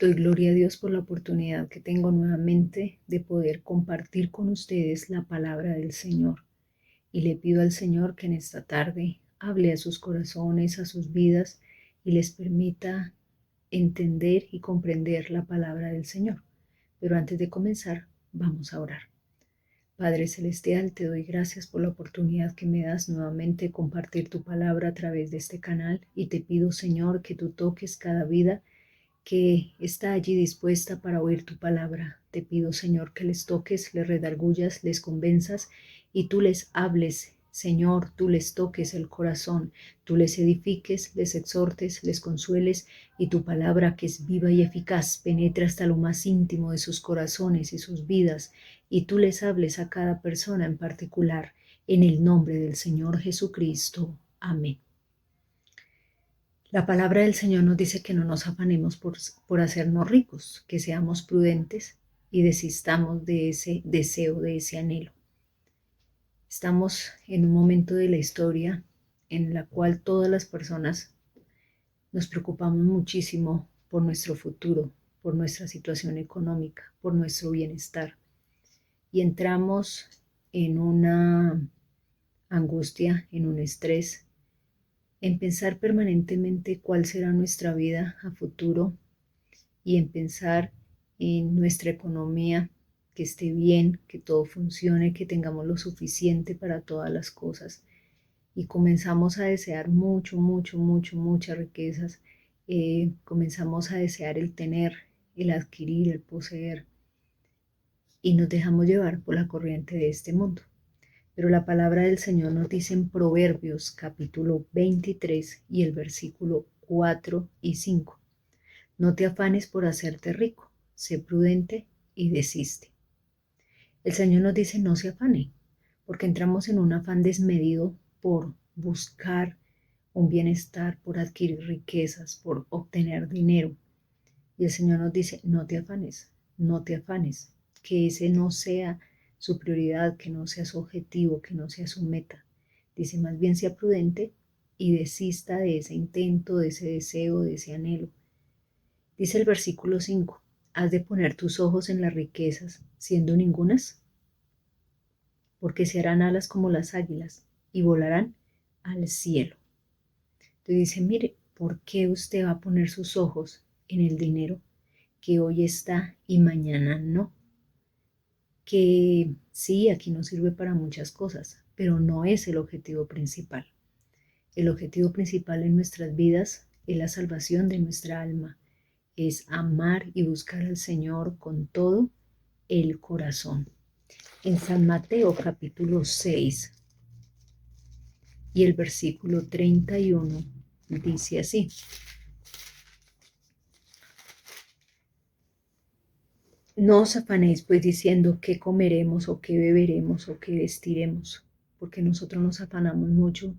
Doy gloria a Dios por la oportunidad que tengo nuevamente de poder compartir con ustedes la palabra del Señor. Y le pido al Señor que en esta tarde hable a sus corazones, a sus vidas y les permita entender y comprender la palabra del Señor. Pero antes de comenzar, vamos a orar. Padre Celestial, te doy gracias por la oportunidad que me das nuevamente de compartir tu palabra a través de este canal y te pido, Señor, que tú toques cada vida que está allí dispuesta para oír tu palabra. Te pido, Señor, que les toques, les redargullas, les convenzas y tú les hables, Señor, tú les toques el corazón, tú les edifiques, les exhortes, les consueles y tu palabra que es viva y eficaz penetra hasta lo más íntimo de sus corazones y sus vidas y tú les hables a cada persona en particular, en el nombre del Señor Jesucristo. Amén. La palabra del Señor nos dice que no nos afanemos por hacernos ricos, que seamos prudentes y desistamos de ese deseo, de ese anhelo. Estamos en un momento de la historia en la cual todas las personas nos preocupamos muchísimo por nuestro futuro, por nuestra situación económica, por nuestro bienestar. Y entramos en una angustia, en un estrés, en pensar permanentemente cuál será nuestra vida a futuro y en pensar en nuestra economía, que esté bien, que todo funcione, que tengamos lo suficiente para todas las cosas. Y comenzamos a desear muchas riquezas. Comenzamos a desear el tener, el adquirir, el poseer. Y nos dejamos llevar por la corriente de este mundo. Pero la palabra del Señor nos dice en Proverbios capítulo 23 y el versículo 4 y 5. No te afanes por hacerte rico, sé prudente y desiste. El Señor nos dice no se afane, porque entramos en un afán desmedido por buscar un bienestar, por adquirir riquezas, por obtener dinero. Y el Señor nos dice no te afanes, no te afanes, que ese no sea su prioridad, que no sea su objetivo, que no sea su meta. Dice más bien sea prudente y desista de ese intento, de ese deseo, de ese anhelo. Dice el versículo 5, ¿has de poner tus ojos en las riquezas, siendo ningunas? Porque se harán alas como las águilas y volarán al cielo. Entonces dice, mire, ¿por qué usted va a poner sus ojos en el dinero que hoy está y mañana no? Que sí, aquí nos sirve para muchas cosas, pero no es el objetivo principal. El objetivo principal en nuestras vidas es la salvación de nuestra alma, es amar y buscar al Señor con todo el corazón. En San Mateo capítulo 6 y el versículo 31 dice así. No os afanéis pues diciendo qué comeremos o qué beberemos o qué vestiremos, porque nosotros nos afanamos mucho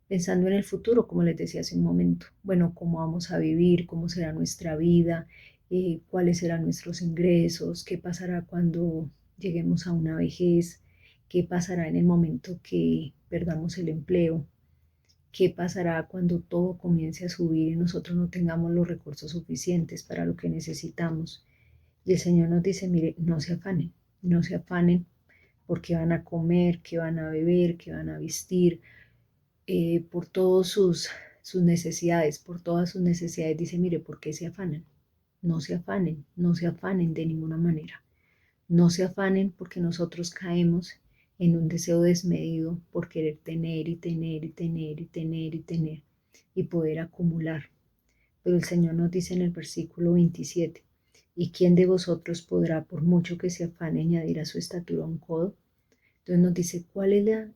pensando en el futuro, como les decía hace un momento. Bueno, cómo vamos a vivir, cómo será nuestra vida, cuáles serán nuestros ingresos, qué pasará cuando lleguemos a una vejez, qué pasará en el momento que perdamos el empleo, qué pasará cuando todo comience a subir y nosotros no tengamos los recursos suficientes para lo que necesitamos. Y el Señor nos dice, mire, no se afanen porque van a comer, que van a beber, que van a vestir, por todas sus necesidades, por todas sus necesidades. Dice, mire, ¿por qué se afanan? No se afanen, no se afanen de ninguna manera. No se afanen porque nosotros caemos en un deseo desmedido por querer tener y tener y tener y tener y tener y poder acumular. Pero el Señor nos dice en el versículo 27, ¿y quién de vosotros podrá, por mucho que se afane, añadir a su estatura un codo? Entonces nos dice, ¿cuál es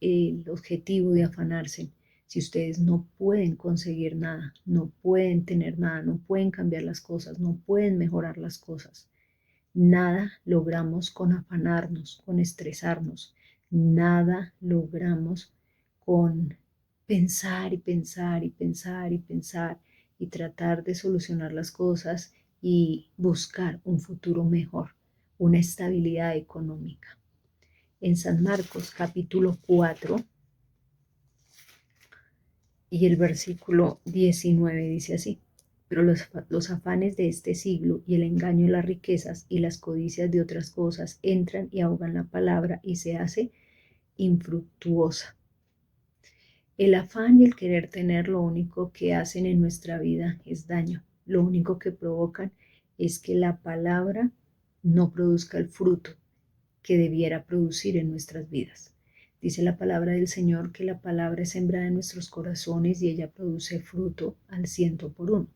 el objetivo de afanarse? Si ustedes no pueden conseguir nada, no pueden tener nada, no pueden cambiar las cosas, no pueden mejorar las cosas. Nada logramos con afanarnos, con estresarnos. Nada logramos con pensar y pensar y pensar y pensar y tratar de solucionar las cosas y buscar un futuro mejor, una estabilidad económica. En San Marcos capítulo 4 y el versículo 19 dice así, pero los afanes de este siglo y el engaño de las riquezas y las codicias de otras cosas entran y ahogan la palabra y se hace infructuosa. El afán y el querer tener lo único que hacen en nuestra vida es daño. Lo único que provocan es que la palabra no produzca el fruto que debiera producir en nuestras vidas. Dice la palabra del Señor que la palabra es sembrada en nuestros corazones y ella produce fruto al 100 por 1.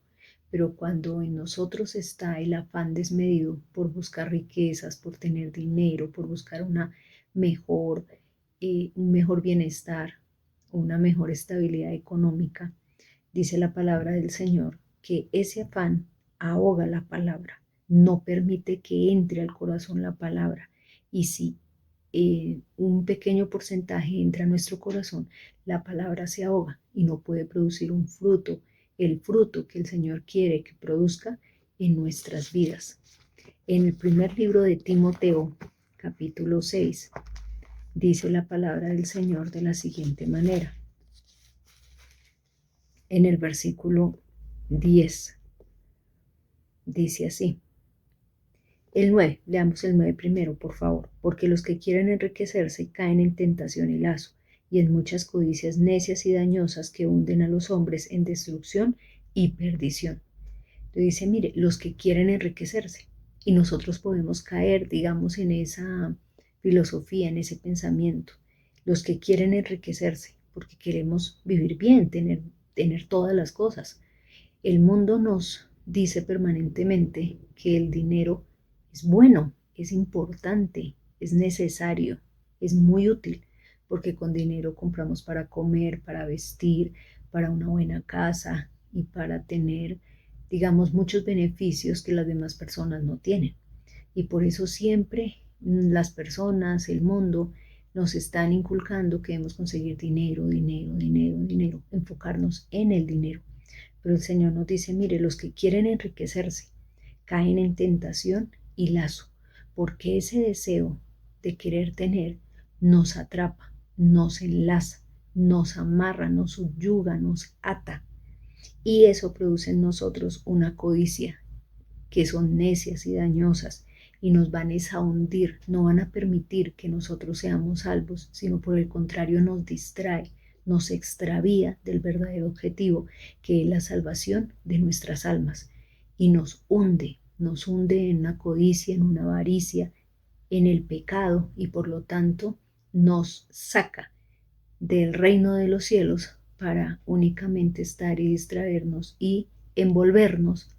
Pero cuando en nosotros está el afán desmedido por buscar riquezas, por tener dinero, por buscar un mejor bienestar, una mejor estabilidad económica, dice la palabra del Señor que ese afán ahoga la palabra, no permite que entre al corazón la palabra. Y si un pequeño porcentaje entra a nuestro corazón, la palabra se ahoga y no puede producir un fruto, el fruto que el Señor quiere que produzca en nuestras vidas. En el primer libro de Timoteo, capítulo 6, dice la palabra del Señor de la siguiente manera. En el versículo 10, dice así. El 9, leamos el 9 primero, por favor. Porque los que quieren enriquecerse caen en tentación y lazo, y en muchas codicias necias y dañosas que hunden a los hombres en destrucción y perdición. Entonces dice, mire, los que quieren enriquecerse, y nosotros podemos caer, digamos, en esa filosofía, en ese pensamiento. Los que quieren enriquecerse, porque queremos vivir bien, tener todas las cosas. El mundo nos dice permanentemente que el dinero es bueno, es importante, es necesario, es muy útil, porque con dinero compramos para comer, para vestir, para una buena casa y para tener, digamos, muchos beneficios que las demás personas no tienen. Y por eso siempre las personas, el mundo, nos están inculcando que debemos conseguir dinero, dinero, dinero, dinero, enfocarnos en el dinero. Pero el Señor nos dice, mire, los que quieren enriquecerse caen en tentación y lazo, porque ese deseo de querer tener nos atrapa, nos enlaza, nos amarra, nos subyuga, nos ata. Y eso produce en nosotros una codicia, que son necias y dañosas, y nos van a hundir, no van a permitir que nosotros seamos salvos, sino por el contrario nos distrae, nos extravía del verdadero objetivo, que es la salvación de nuestras almas, y nos hunde en una codicia, en una avaricia, en el pecado, y por lo tanto nos saca del reino de los cielos para únicamente estar y distraernos y envolvernos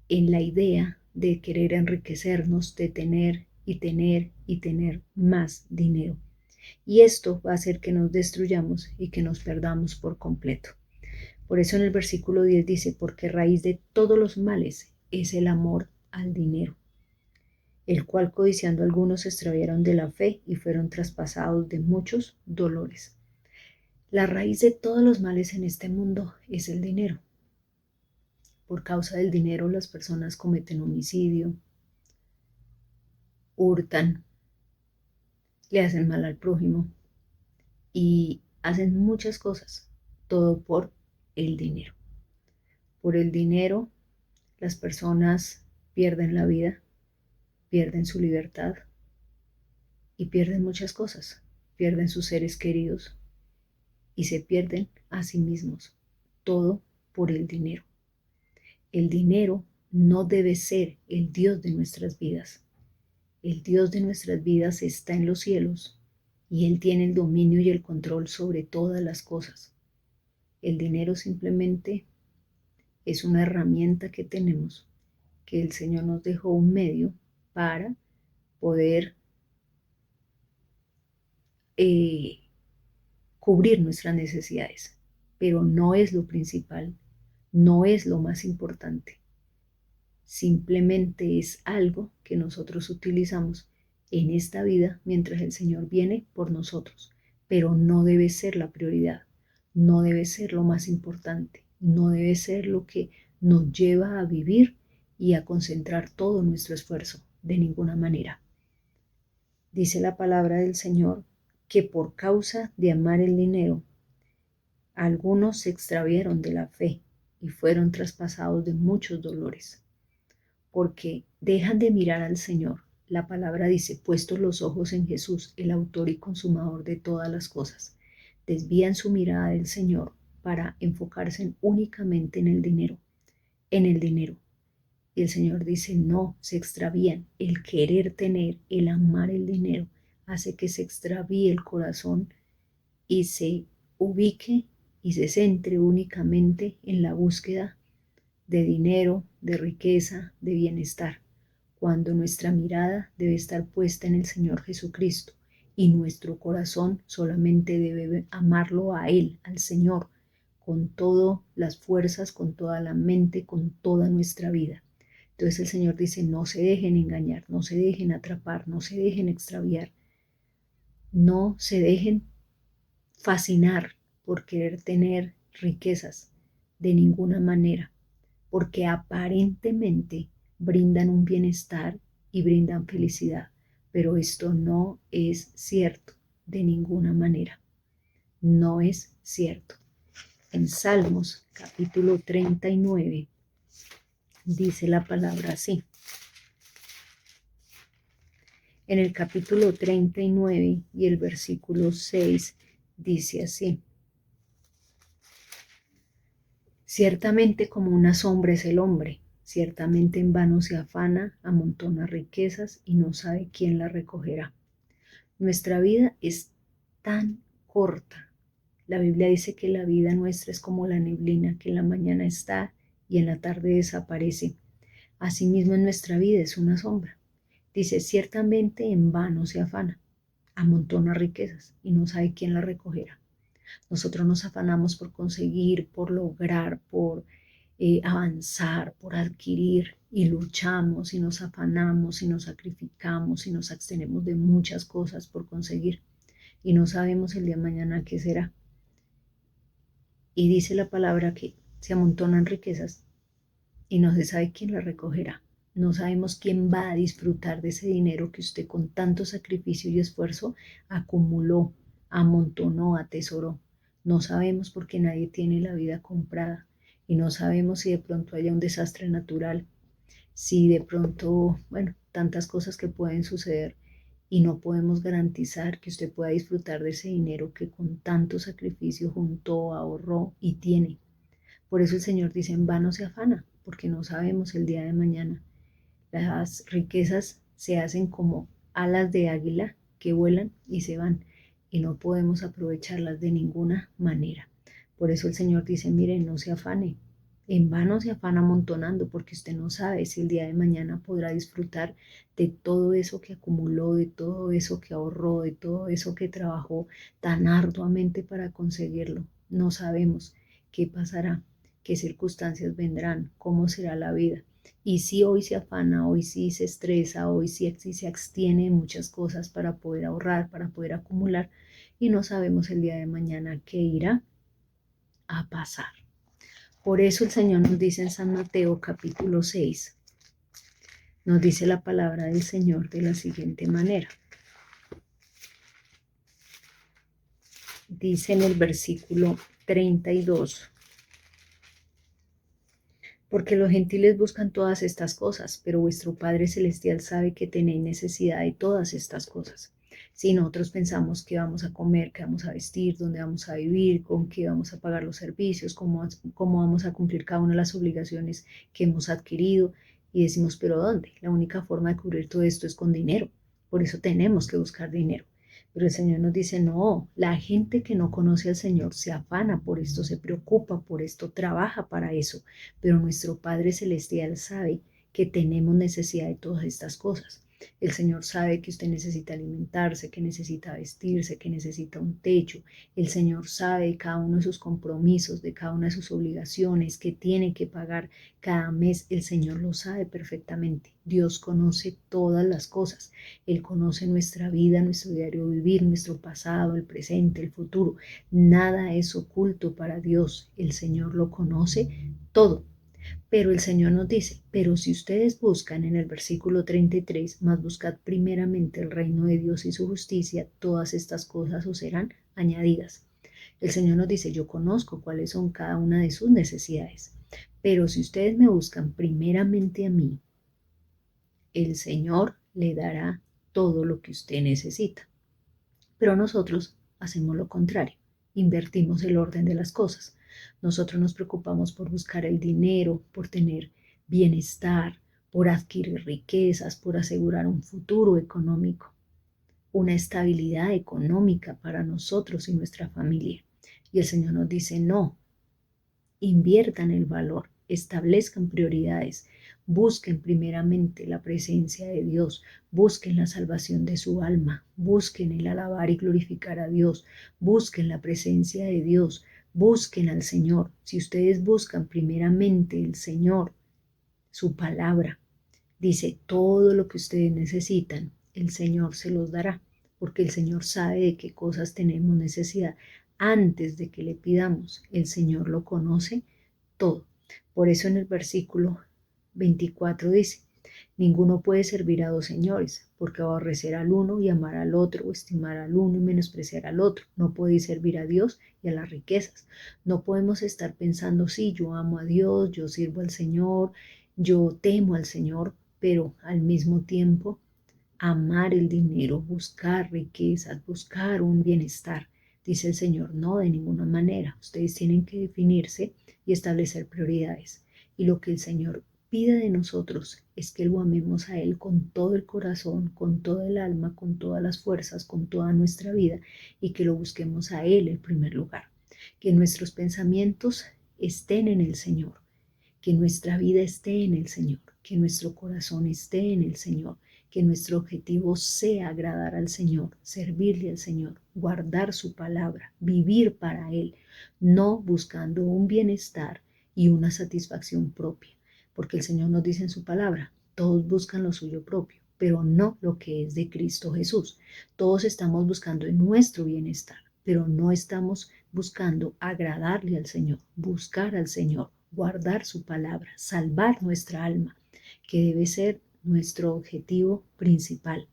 en la idea de querer enriquecernos, de tener y tener y tener más dinero. Y esto va a hacer que nos destruyamos y que nos perdamos por completo. Por eso en el versículo 10 dice, porque raíz de todos los males es el amor al dinero, el cual codiciando algunos se extraviaron de la fe y fueron traspasados de muchos dolores. La raíz de todos los males en este mundo es el dinero. Por causa del dinero las personas cometen homicidio, hurtan, le hacen mal al prójimo y hacen muchas cosas, todo por el dinero. Por el dinero las personas pierden la vida, pierden su libertad y pierden muchas cosas, pierden sus seres queridos y se pierden a sí mismos, todo por el dinero. El dinero no debe ser el Dios de nuestras vidas. El Dios de nuestras vidas está en los cielos y Él tiene el dominio y el control sobre todas las cosas. El dinero simplemente es una herramienta que tenemos, que el Señor nos dejó un medio para poder cubrir nuestras necesidades, pero no es lo principal, no es lo más importante. Simplemente es algo que nosotros utilizamos en esta vida mientras el Señor viene por nosotros, pero no debe ser la prioridad, no debe ser lo más importante, no debe ser lo que nos lleva a vivir y a concentrar todo nuestro esfuerzo, de ninguna manera. Dice la palabra del Señor que por causa de amar el dinero, algunos se extraviaron de la fe y fueron traspasados de muchos dolores, porque dejan de mirar al Señor. La palabra dice, puestos los ojos en Jesús, el autor y consumador de todas las cosas. Desvían su mirada del Señor para enfocarse únicamente en el dinero, en el dinero. Y el Señor dice, no, se extravían. El querer tener, el amar el dinero, hace que se extravíe el corazón y se ubique y se centre únicamente en la búsqueda de dinero, de riqueza, de bienestar, cuando nuestra mirada debe estar puesta en el Señor Jesucristo y nuestro corazón solamente debe amarlo a Él, al Señor, con todas las fuerzas, con toda la mente, con toda nuestra vida. Entonces el Señor dice, no se dejen engañar, no se dejen atrapar, no se dejen extraviar, no se dejen fascinar por querer tener riquezas de ninguna manera, porque aparentemente brindan un bienestar y brindan felicidad, pero esto no es cierto de ninguna manera, no es cierto. En Salmos capítulo 39 dice la palabra así. En el capítulo 39 y el versículo 6 dice así. Ciertamente como una sombra es el hombre, ciertamente en vano se afana, amontona riquezas y no sabe quién la recogerá. Nuestra vida es tan corta. La Biblia dice que la vida nuestra es como la neblina, que en la mañana está y en la tarde desaparece. Asimismo en nuestra vida es una sombra. Dice, ciertamente en vano se afana, amontona riquezas y no sabe quién la recogerá. Nosotros nos afanamos por conseguir, por lograr, por avanzar, por adquirir y luchamos y nos afanamos y nos sacrificamos y nos abstenemos de muchas cosas por conseguir y no sabemos el día de mañana qué será. Y dice la palabra que se amontonan riquezas y no se sabe quién la recogerá. No sabemos quién va a disfrutar de ese dinero que usted con tanto sacrificio y esfuerzo acumuló, amontonó, atesoró. No sabemos porque nadie tiene la vida comprada y no sabemos si de pronto haya un desastre natural, si de pronto, bueno, tantas cosas que pueden suceder y no podemos garantizar que usted pueda disfrutar de ese dinero que con tanto sacrificio juntó, ahorró y tiene. Por eso el Señor dice, en vano se afana, porque no sabemos el día de mañana. Las riquezas se hacen como alas de águila que vuelan y se van y no podemos aprovecharlas de ninguna manera. Por eso el Señor dice, mire, no se afane, en vano se afana amontonando porque usted no sabe si el día de mañana podrá disfrutar de todo eso que acumuló, de todo eso que ahorró, de todo eso que trabajó tan arduamente para conseguirlo. No sabemos qué pasará, qué circunstancias vendrán, cómo será la vida. Y si hoy se afana, hoy sí se estresa, hoy sí se abstiene de muchas cosas para poder ahorrar, para poder acumular, y no sabemos el día de mañana qué irá a pasar. Por eso el Señor nos dice en San Mateo capítulo 6, nos dice la palabra del Señor de la siguiente manera. Dice en el versículo 32. Porque los gentiles buscan todas estas cosas, pero vuestro Padre Celestial sabe que tenéis necesidad de todas estas cosas. Si nosotros pensamos que vamos a comer, que vamos a vestir, dónde vamos a vivir, con qué vamos a pagar los servicios, cómo vamos a cumplir cada una de las obligaciones que hemos adquirido, y decimos, pero ¿dónde? La única forma de cubrir todo esto es con dinero. Por eso tenemos que buscar dinero. Pero el Señor nos dice, no, la gente que no conoce al Señor se afana por esto, se preocupa por esto, trabaja para eso, pero nuestro Padre Celestial sabe que tenemos necesidad de todas estas cosas. El Señor sabe que usted necesita alimentarse, que necesita vestirse, que necesita un techo. El Señor sabe de cada uno de sus compromisos, de cada una de sus obligaciones, que tiene que pagar cada mes. El Señor lo sabe perfectamente. Dios conoce todas las cosas. Él conoce nuestra vida, nuestro diario vivir, nuestro pasado, el presente, el futuro. Nada es oculto para Dios. El Señor lo conoce todo. Pero el Señor nos dice, pero si ustedes buscan en el versículo 33, más buscad primeramente el reino de Dios y su justicia, todas estas cosas os serán añadidas. El Señor nos dice, yo conozco cuáles son cada una de sus necesidades. Pero si ustedes me buscan primeramente a mí, el Señor le dará todo lo que usted necesita. Pero nosotros hacemos lo contrario, invertimos el orden de las cosas. Nosotros nos preocupamos por buscar el dinero, por tener bienestar, por adquirir riquezas, por asegurar un futuro económico, una estabilidad económica para nosotros y nuestra familia. Y el Señor nos dice, no, inviertan el valor, establezcan prioridades, busquen primeramente la presencia de Dios, busquen la salvación de su alma, busquen el alabar y glorificar a Dios, busquen la presencia de Dios, busquen al Señor. Si ustedes buscan primeramente el Señor, su palabra, dice, todo lo que ustedes necesitan, el Señor se los dará, porque el Señor sabe de qué cosas tenemos necesidad. Antes de que le pidamos, el Señor lo conoce todo. Por eso en el versículo 24 dice, ninguno puede servir a dos señores, porque aborrecer al uno y amar al otro, o estimar al uno y menospreciar al otro. No podéis servir a Dios y a las riquezas. No podemos estar pensando, sí, yo amo a Dios, yo sirvo al Señor, yo temo al Señor, pero al mismo tiempo amar el dinero, buscar riquezas, buscar un bienestar. Dice el Señor, no, de ninguna manera. Ustedes tienen que definirse y establecer prioridades. Y lo que el Señor pide de nosotros es que lo amemos a Él con todo el corazón, con todo el alma, con todas las fuerzas, con toda nuestra vida y que lo busquemos a Él en primer lugar. Que nuestros pensamientos estén en el Señor, que nuestra vida esté en el Señor, que nuestro corazón esté en el Señor, que nuestro objetivo sea agradar al Señor, servirle al Señor, guardar su palabra, vivir para Él, no buscando un bienestar y una satisfacción propia, porque el Señor nos dice en su palabra, todos buscan lo suyo propio, pero no lo que es de Cristo Jesús. Todos estamos buscando nuestro bienestar, pero no estamos buscando agradarle al Señor, buscar al Señor, guardar su palabra, salvar nuestra alma, que debe ser nuestro objetivo principal.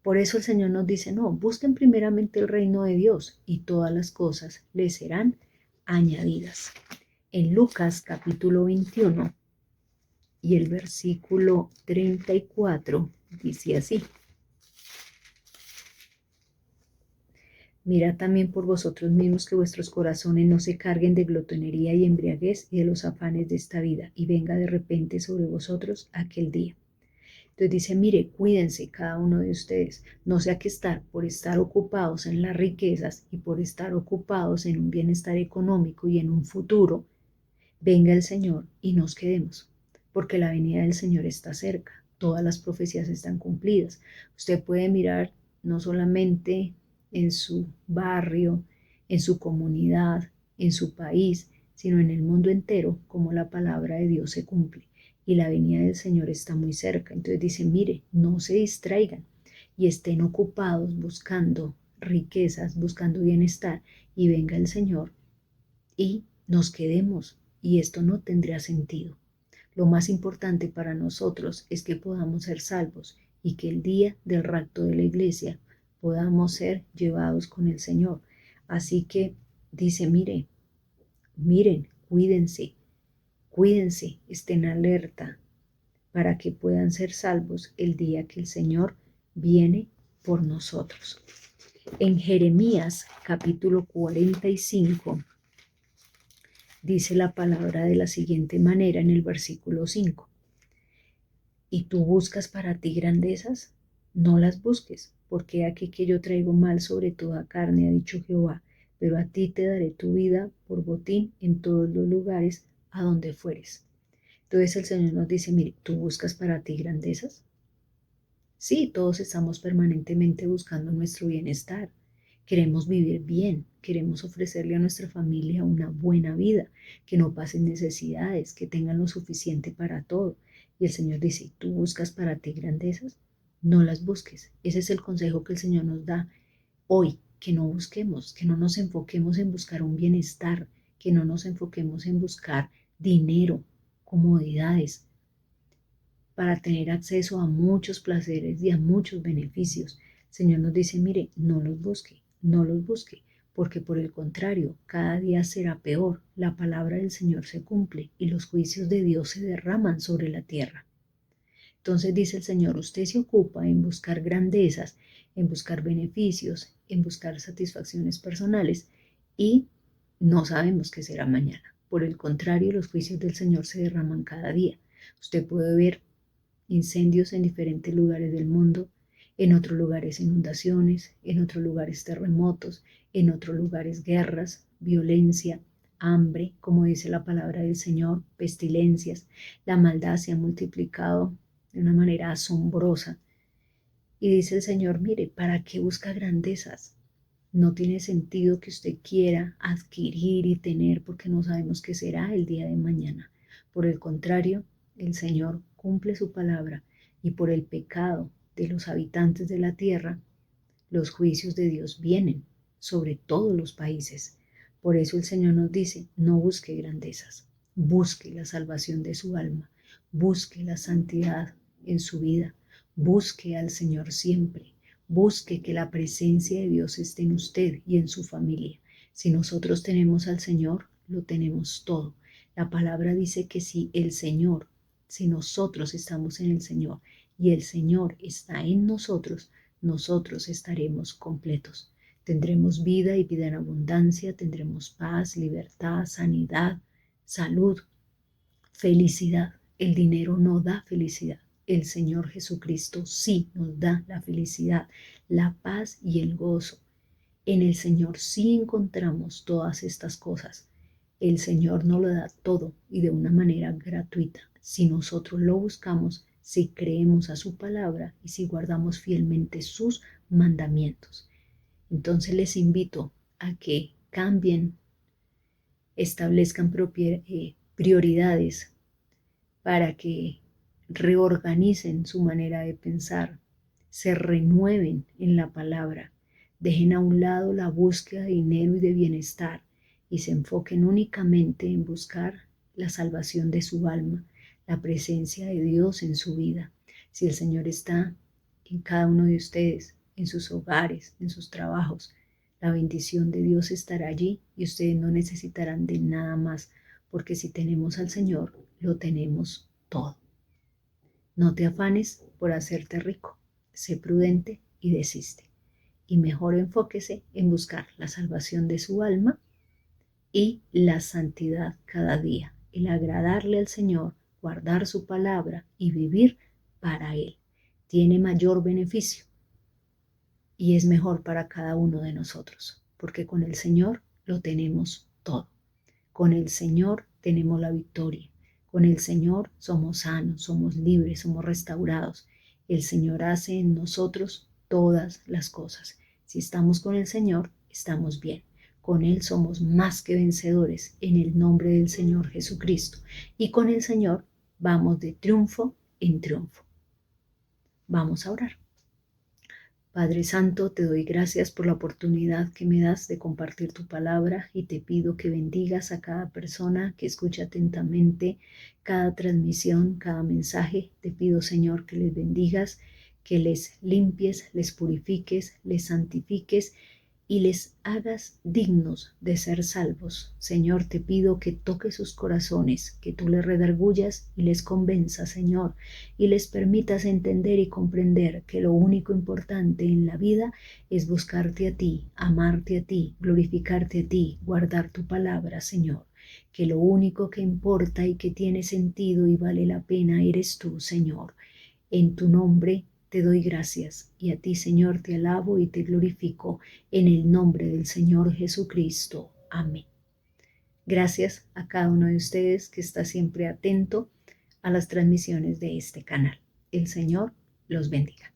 Por eso el Señor nos dice, no, busquen primeramente el reino de Dios y todas las cosas les serán añadidas. En Lucas capítulo 21 y el versículo 34 dice así. Mirad también por vosotros mismos que vuestros corazones no se carguen de glotonería y embriaguez y de los afanes de esta vida, y venga de repente sobre vosotros aquel día. Entonces dice, mire, cuídense cada uno de ustedes, no sea que por estar ocupados en las riquezas y por estar ocupados en un bienestar económico y en un futuro, venga el Señor y nos quedemos, porque la venida del Señor está cerca, todas las profecías están cumplidas. Usted puede mirar no solamente en su barrio, en su comunidad, en su país, sino en el mundo entero, como la palabra de Dios se cumple. Y la venida del Señor está muy cerca. Entonces dice, mire, no se distraigan y estén ocupados buscando riquezas, buscando bienestar, y venga el Señor y nos quedemos, y esto no tendría sentido. Lo más importante para nosotros es que podamos ser salvos y que el día del rapto de la iglesia podamos ser llevados con el Señor. Así que dice, miren, cuídense, cuídense, estén alerta para que puedan ser salvos el día que el Señor viene por nosotros. En Jeremías capítulo 45 dice la palabra de la siguiente manera en el versículo 5. ¿Y tú buscas para ti grandezas? No las busques, porque aquí que yo traigo mal sobre toda carne, ha dicho Jehová, pero a ti te daré tu vida por botín en todos los lugares a donde fueres. Entonces el Señor nos dice, mire, ¿tú buscas para ti grandezas? Sí, todos estamos permanentemente buscando nuestro bienestar. Queremos vivir bien, queremos ofrecerle a nuestra familia una buena vida, que no pasen necesidades, que tengan lo suficiente para todo. Y el Señor dice, ¿tú buscas para ti grandezas? No las busques. Ese es el consejo que el Señor nos da hoy, que no busquemos, que no nos enfoquemos en buscar un bienestar, que no nos enfoquemos en buscar dinero, comodidades, para tener acceso a muchos placeres y a muchos beneficios. El Señor nos dice, mire, no los busque, no los busque. porque por el contrario, cada día será peor. La palabra del Señor se cumple y los juicios de Dios se derraman sobre la tierra. Entonces dice el Señor, usted se ocupa en buscar grandezas, en buscar beneficios, en buscar satisfacciones personales y no sabemos qué será mañana. Por el contrario, los juicios del Señor se derraman cada día. Usted puede ver incendios en diferentes lugares del mundo, en otros lugares inundaciones, en otros lugares terremotos, en otros lugares guerras, violencia, hambre, como dice la palabra del Señor, pestilencias. La maldad se ha multiplicado de una manera asombrosa. Y dice el Señor, mire, ¿para qué busca grandezas? No tiene sentido que usted quiera adquirir y tener porque no sabemos qué será el día de mañana. Por el contrario, el Señor cumple su palabra y por el pecado de los habitantes de la tierra, los juicios de Dios vienen sobre todos los países. Por eso el Señor nos dice, no busque grandezas, busque la salvación de su alma, busque la santidad en su vida, busque al Señor siempre, busque que la presencia de Dios esté en usted y en su familia. Si nosotros tenemos al Señor, lo tenemos todo. La palabra dice que si nosotros estamos en el Señor y el Señor está en nosotros, nosotros estaremos completos. Tendremos vida y vida en abundancia, tendremos paz, libertad, sanidad, salud, felicidad. El dinero no da felicidad. El Señor Jesucristo sí nos da la felicidad, la paz y el gozo. En el Señor sí encontramos todas estas cosas. El Señor nos lo da todo y de una manera gratuita. Si nosotros lo buscamos, si creemos a su palabra y si guardamos fielmente sus mandamientos. Entonces les invito a que cambien, establezcan prioridades para que reorganicen su manera de pensar, se renueven en la palabra, dejen a un lado la búsqueda de dinero y de bienestar y se enfoquen únicamente en buscar la salvación de su alma, la presencia de Dios en su vida. Si el Señor está en cada uno de ustedes, en sus hogares, en sus trabajos, la bendición de Dios estará allí y ustedes no necesitarán de nada más, porque si tenemos al Señor, lo tenemos todo. No te afanes por hacerte rico, sé prudente y desiste. Y mejor enfóquese en buscar la salvación de su alma y la santidad cada día, el agradarle al Señor, guardar su palabra y vivir para Él. Tiene mayor beneficio y es mejor para cada uno de nosotros, porque con el Señor lo tenemos todo. Con el Señor tenemos la victoria. Con el Señor somos sanos, somos libres, somos restaurados. El Señor hace en nosotros todas las cosas. Si estamos con el Señor, estamos bien. Con Él somos más que vencedores en el nombre del Señor Jesucristo. Y con el Señor vamos de triunfo en triunfo. Vamos a orar. Padre Santo, te doy gracias por la oportunidad que me das de compartir tu palabra y te pido que bendigas a cada persona que escucha atentamente cada transmisión, cada mensaje. Te pido, Señor, que les bendigas, que les limpies, les purifiques, les santifiques y les hagas dignos de ser salvos. Señor, te pido que toques sus corazones, que tú les redargullas y les convenzas, Señor, y les permitas entender y comprender que lo único importante en la vida es buscarte a ti, amarte a ti, glorificarte a ti, guardar tu palabra, Señor, que lo único que importa y que tiene sentido y vale la pena eres tú, Señor. En tu nombre te doy gracias y a ti, Señor, te alabo y te glorifico en el nombre del Señor Jesucristo. Amén. Gracias a cada uno de ustedes que está siempre atento a las transmisiones de este canal. El Señor los bendiga.